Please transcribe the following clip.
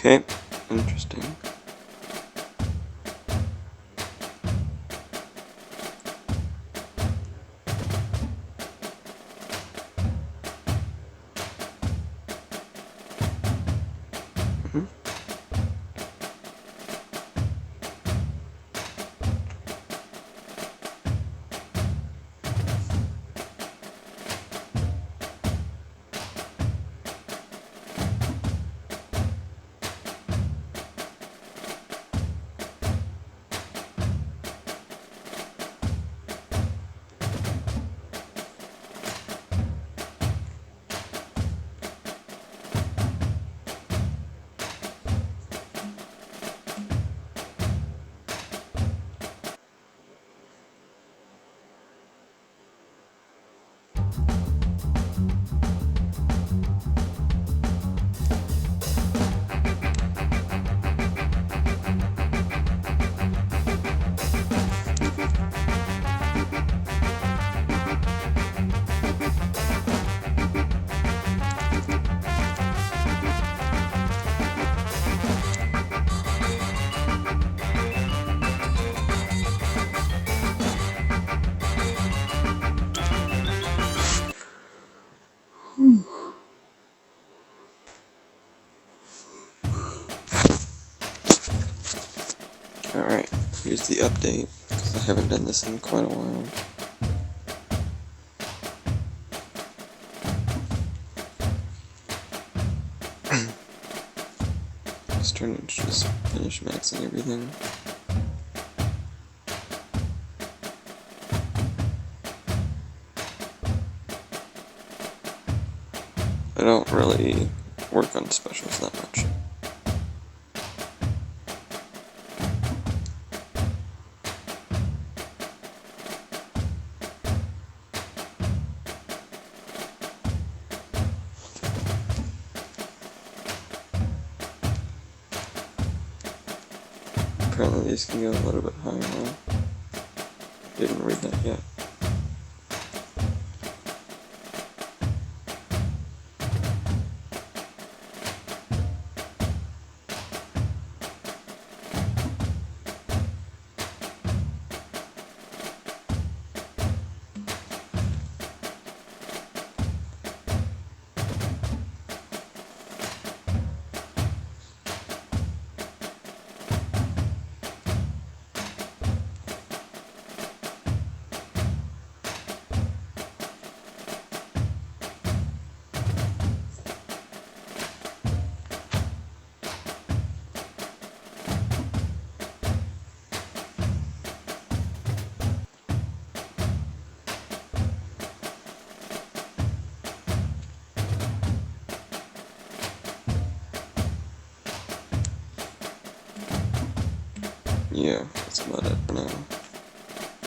Okay, interesting. Mhm. Alright, here's the update, because I haven't done this in quite a while. Starting to just finish maxing everything. I don't really work on specials that much. Apparently these can go a little bit higher now. Didn't read that yet. Yeah, that's about it for now.